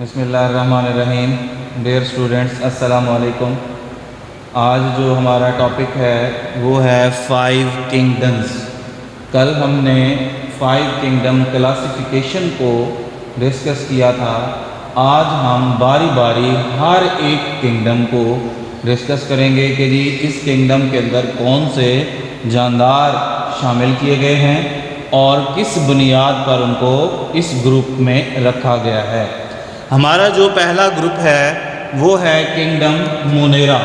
बिस्मिल्लाहिर्रहमानिर्रहीम। Dear students, अस्सलामु अलैकुम। आज जो हमारा टॉपिक है वो है 5 किंगडम्स। कल हमने 5 किंगडम क्लासिफिकेशन को डिस्कस किया था। आज हम बारी बारी हर एक किंगडम को डिस्कस करेंगे कि जी इस किंगडम के अंदर कौन से जानदार शामिल किए गए हैं और किस बुनियाद पर उनको इस ग्रुप में रखा गया है। हमारा जो पहला ग्रुप है वो है किंगडम मोनेरा।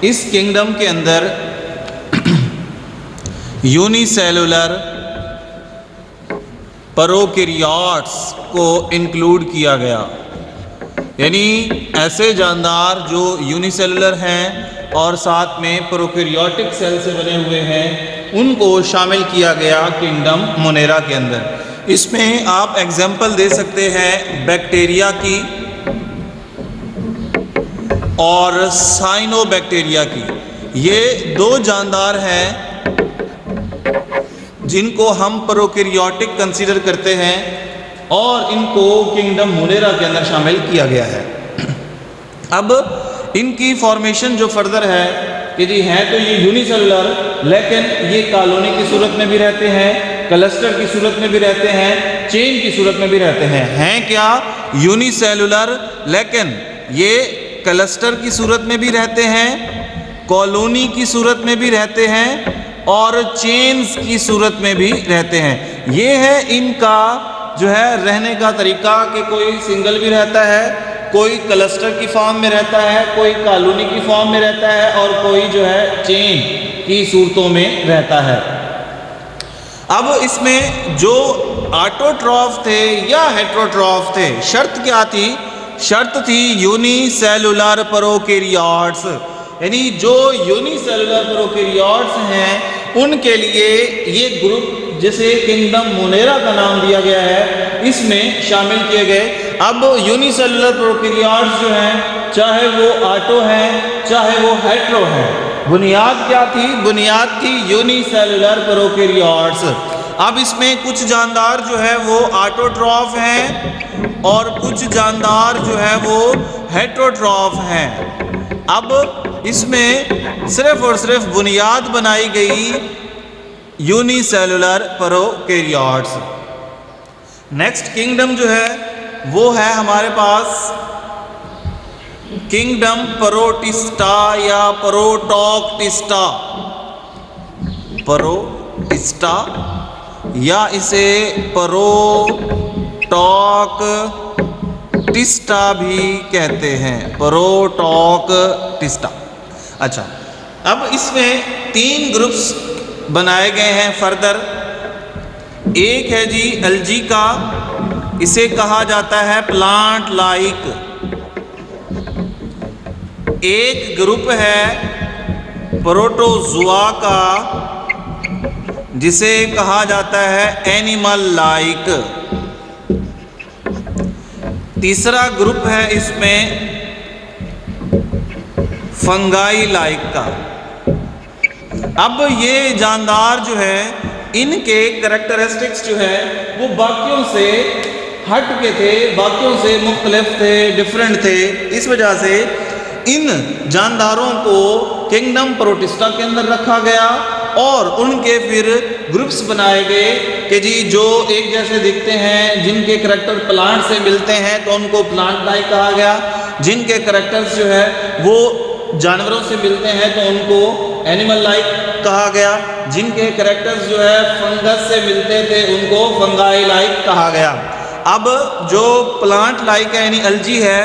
इस किंगडम के अंदर यूनिसेलुलर प्रोकैरियोट्स को इंक्लूड किया गया, यानी ऐसे जानदार जो यूनिसेलुलर हैं और साथ में प्रोकैरियोटिक सेल से बने हुए हैं, उनको शामिल किया गया किंगडम मोनेरा के अंदर। इसमें आप एग्जाम्पल दे सकते हैं बैक्टीरिया की और साइनोबैक्टीरिया की। ये दो जानदार हैं जिनको हम प्रोकैरियोटिक कंसीडर करते हैं और इनको किंगडम मोनेरा के अंदर शामिल किया गया है। अब इनकी फॉर्मेशन जो फर्दर है कि जी हैं तो ये यूनिसेलुलर, लेकिन ये कॉलोनी की सूरत में भी रहते हैं, क्लस्टर की सूरत में भी रहते हैं, चेन की सूरत में भी रहते हैं। हैं क्या? यूनिसेलुलर, लेकिन ये क्लस्टर की सूरत में भी रहते हैं, कॉलोनी की सूरत में भी रहते हैं और चेन्स की सूरत में भी रहते हैं। ये है इनका जो है रहने का तरीका कि कोई सिंगल भी रहता है, कोई क्लस्टर की फॉर्म में रहता है, कोई कॉलोनी की फॉर्म में रहता है और कोई जो है चेन की सूरतों में रहता है। अब इसमें जो ऑटोट्रॉफ थे या हेटेरोट्रॉफ थे, शर्त क्या थी? शर्त थी यूनिसेलुलर प्रोकैरियोट्स, यानी जो यूनिसेलुलर प्रोकैरियोट्स हैं उनके लिए ये ग्रुप जिसे किंगडम मोनेरा का नाम दिया गया है, इसमें शामिल किए गए। अब यूनिसेलुलर प्रोकैरियोट्स जो हैं, चाहे वो ऑटो हैं चाहे वो हेटेरो हैं, बुनियाद क्या थी? बुनियाद थी यूनिसेलुलर प्रोकैरियोट्स। अब इसमें कुछ जानदार जो है वो ऑटोट्रॉफ हैं और कुछ जानदार जो है वो हेटेरोट्रॉफ हैं। अब इसमें सिर्फ और सिर्फ बुनियाद बनाई गई यूनिसेलुलर प्रोकैरियोट्स। नेक्स्ट किंगडम जो है वो है हमारे पास किंगडम प्रोटिस्टा या प्रोटोक्टिस्टा। प्रोटिस्टा या इसे प्रोटोक्टिस्टा भी कहते हैं, प्रोटोक्टिस्टा। अच्छा, अब इसमें 3 ग्रुप्स बनाए गए हैं फर्दर। एक है जी एल्गी का, इसे कहा जाता है प्लांट लाइक। एक ग्रुप है प्रोटोजुआ का, जिसे कहा जाता है एनिमल लाइक। तीसरा ग्रुप है इसमें फंगाई लाइक का। अब ये जानदार जो है, इनके कैरेक्टरिस्टिक्स जो है वो बाकियों से हट के थे, बाकियों से मुख्तलिफ थे, डिफरेंट थे। इस वजह से इन जानदारों को किंगडम प्रोटिस्टा के अंदर रखा गया और उनके फिर ग्रुप्स बनाए गए कि जी जो एक जैसे दिखते हैं, जिनके करैक्टर प्लांट से मिलते हैं तो उनको प्लांट लाइक कहा गया। जिनके करैक्टर्स जो है वो जानवरों से मिलते हैं तो उनको एनिमल लाइक कहा गया। जिनके करैक्टर्स जो है फंगस से मिलते थे उनको फंगाई लाइक कहा गया। अब जो प्लांट लाइक है यानी एल्गी है,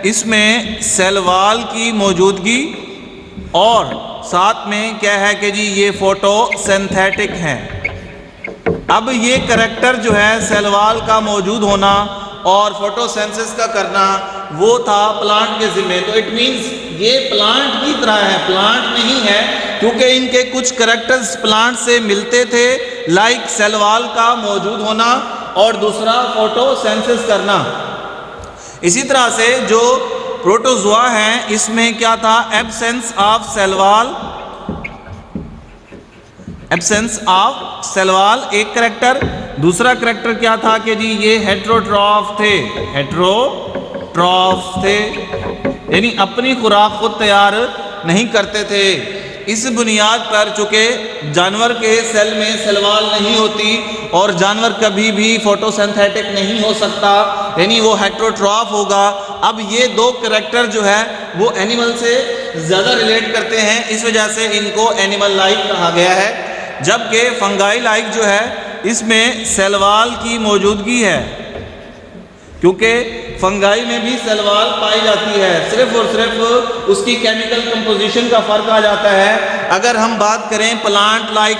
इसमें सेल वॉल की मौजूदगी और साथ में क्या है कि जी ये फोटोसिंथेटिक हैं। अब ये करैक्टर जो है सेल वॉल का मौजूद होना और फोटोसिंथेसिस का करना वो था प्लांट के जिम्मे। तो इट मीन्स ये प्लांट की तरह है, प्लांट नहीं है, क्योंकि इनके कुछ करैक्टर्स प्लांट से मिलते थे, लाइक सेल वॉल का मौजूद होना और दूसरा फोटोसिंथेसिस करना। इसी तरह से जो प्रोटोजुआ हैं, इसमें क्या था? Absence of cell wall, absence of cell wall एक करैक्टर। दूसरा करैक्टर क्या था कि जी ये हेटेरोट्रॉफ थे, हेटेरोट्रॉफ। ट्रॉफ थे, यानी अपनी खुराक खुद तैयार नहीं करते थे। इस बुनियाद पर चूंकि जानवर के सेल में सेलवाल नहीं होती और जानवर कभी भी फोटोसिंथेटिक नहीं हो सकता, यानी वो हेटेरोट्रॉफ होगा। अब ये दो करैक्टर जो है वो एनिमल से ज़्यादा रिलेट करते हैं, इस वजह से इनको एनिमल लाइक कहा गया है। जबकि फंगाई लाइक जो है इसमें सेलवाल की मौजूदगी है, क्योंकि फंगाई में भी सेलवाल पाई जाती है, सिर्फ और सिर्फ उसकी केमिकल कंपोजिशन का फर्क आ जाता है। अगर हम बात करें प्लांट लाइक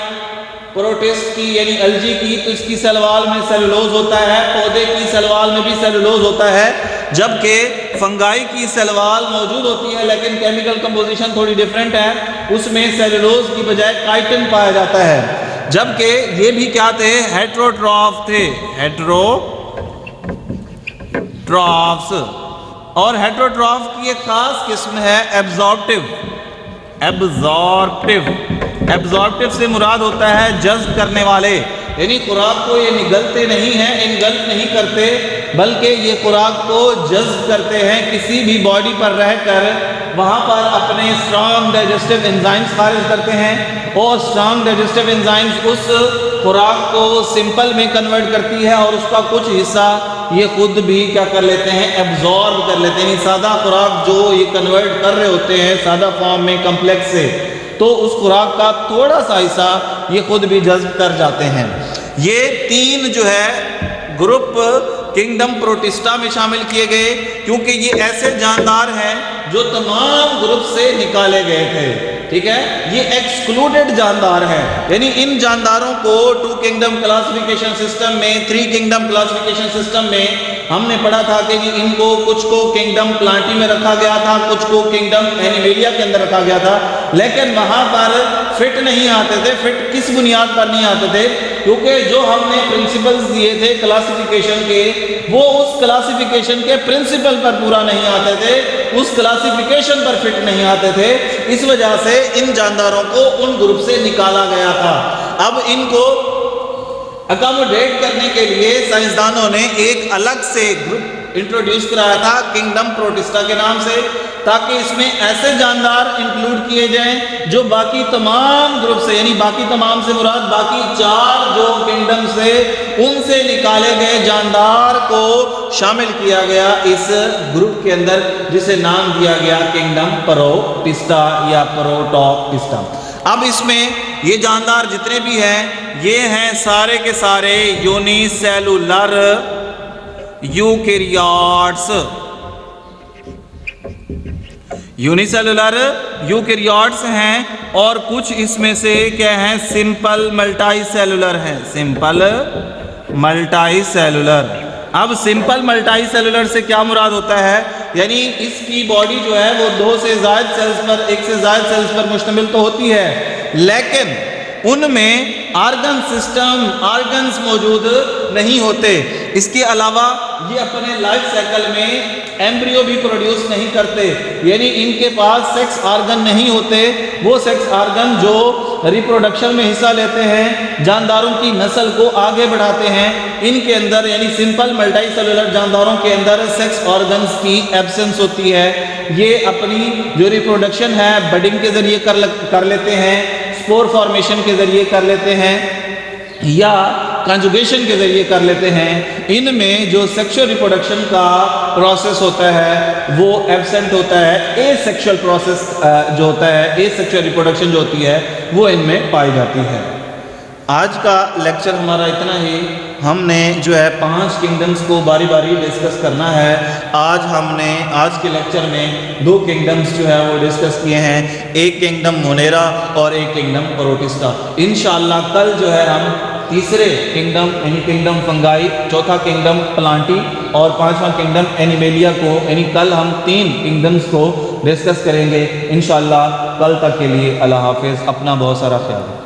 प्रोटिस्ट की यानी एल्गी की, तो इसकी सेलवाल में सेलुलोज होता है, पौधे की सेलवाल में भी सेलुलोज होता है, जबकि फंगाई की सेलवाल मौजूद होती है लेकिन केमिकल कंपोजिशन थोड़ी डिफरेंट है, उसमें सेलुलोज की बजाय काइटिन पाया जाता है। जबकि ये भी क्या थे, हेटेरोट्रॉफ थे, हेटेरोट्रॉफ्स। और हेटेरोट्रॉफ की एक खास किस्म है एब्जॉर्प्टिव। एब्जॉर्प्टिव से मुराद होता है जज्ब करने वाले, यानी खुराक को ये निगलते नहीं हैं, इनगल्फ नहीं करते, बल्कि ये खुराक को जज्ब करते हैं किसी भी बॉडी पर रहकर, वहाँ पर अपने स्ट्रॉन्ग डाइजेस्टिव एंजाइम्स खारिज करते हैं और स्ट्रॉन्ग डाइजेस्टिव एंजाइम्स उस खुराक को सिंपल में कन्वर्ट करती है और उसका कुछ हिस्सा ये खुद भी क्या कर लेते हैं, एब्जॉर्ब कर लेते हैं। सादा खुराक जो ये कन्वर्ट कर रहे होते हैं सादा फॉर्म में कम्प्लेक्स से, तो उस खुराक का थोड़ा सा हिस्सा ये खुद भी जज्ब कर जाते हैं। ये तीन जो है ग्रुप किंगडम प्रोटिस्टा में शामिल किए गए, क्योंकि ये ऐसे जानदार हैं जो तमाम ग्रुप से निकाले गए थे। ठीक है, ये एक्सक्लूडेड जानदार हैं, यानी इन जानदारों को 2 किंगडम क्लासिफिकेशन सिस्टम में, 3 किंगडम क्लासिफिकेशन सिस्टम में हमने पढ़ा था कि इनको कुछ को किंगडम प्लांटी में रखा गया था, कुछ को किंगडम एनिमेलिया के अंदर रखा गया था, लेकिन वहां पर फिट नहीं आते थे। फिट किस बुनियाद पर नहीं आते थे, क्योंकि जो हमने प्रिंसिपल्स दिए थे क्लासिफिकेशन के, वो उस क्लासिफिकेशन के प्रिंसिपल पर पूरा नहीं आते थे, उस क्लासिफिकेशन पर फिट नहीं आते थे। इस वजह से इन जानदारों को उन ग्रुप से निकाला गया था। अब इनको अकोमोडेट करने के लिए साइंसदानों ने एक अलग से ग्रुप इंट्रोड्यूस कराया था किंगडम प्रोटिस्टा के नाम से, ताकि इसमें ऐसे जानदार इंक्लूड किए जाएं जो बाकी तमाम ग्रुप से, यानी बाकी तमाम से मुराद बाकी 4 जो किंगडम से, उनसे निकाले गए जानदार को शामिल किया गया इस ग्रुप के अंदर, जिसे नाम दिया गया किंगडम प्रोटिस्टा या प्रोटोपिस्टा। अब इसमें ये जानदार जितने भी हैं ये हैं सारे के सारे यूनिसेलुलर यूकैरियोट्स। यूनिसेलुलर यूकैरियोट्स हैं और कुछ इसमें से क्या हैं, सिंपल मल्टीसेलुलर हैं, सिंपल मल्टीसेलुलर। अब सिंपल मल्टीसेलुलर से क्या मुराद होता है, यानी इसकी बॉडी जो है वो 2 से ज़ायद सेल्स पर, 1 से ज़ायद सेल्स पर मुश्तमिल तो होती है, लेकिन उनमें आर्गन सिस्टम, आर्गन्स मौजूद नहीं होते। इसके अलावा ये अपने लाइफ साइकिल में एम्ब्रियो भी प्रोड्यूस नहीं करते, यानी इनके पास सेक्स आर्गन नहीं होते। वो सेक्स आर्गन जो रिप्रोडक्शन में हिस्सा लेते हैं, जानदारों की नस्ल को आगे बढ़ाते हैं, इनके अंदर यानी सिंपल मल्टीसेलुलर जानदारों के अंदर सेक्स ऑर्गन्स की एब्सेंस होती है। ये अपनी जो रिप्रोडक्शन है बडिंग के जरिए कर लेते हैं, स्पोर फॉर्मेशन के जरिए कर लेते हैं या कंजुगेशन के जरिए कर लेते हैं। इनमें जो सेक्सुअल रिप्रोडक्शन का प्रोसेस होता है वो एब्सेंट होता है। एसेक्सुअल प्रोसेस जो होता है, एसेक्सुअल रिप्रोडक्शन जो होती है वो इनमें पाई जाती है। आज का लेक्चर हमारा इतना ही। हमने जो है 5 किंगडम्स को बारी बारी डिस्कस करना है। आज के लेक्चर में 2 किंगडम्स जो है वो डिस्कस किए हैं, एक किंगडम मोनेरा और एक किंगडम प्रोटिस्टा। इंशाअल्लाह कल जो है हम तीसरे किंगडम यानी किंगडम फंगाई, चौथा किंगडम प्लांटी और 5वां किंगडम एनिमेलिया को, यानी कल हम 3 किंगडम्स को डिस्कस करेंगे इंशाअल्लाह। कल तक के लिए अल्लाह हाफिज़, अपना बहुत सारा ख्याल रखें।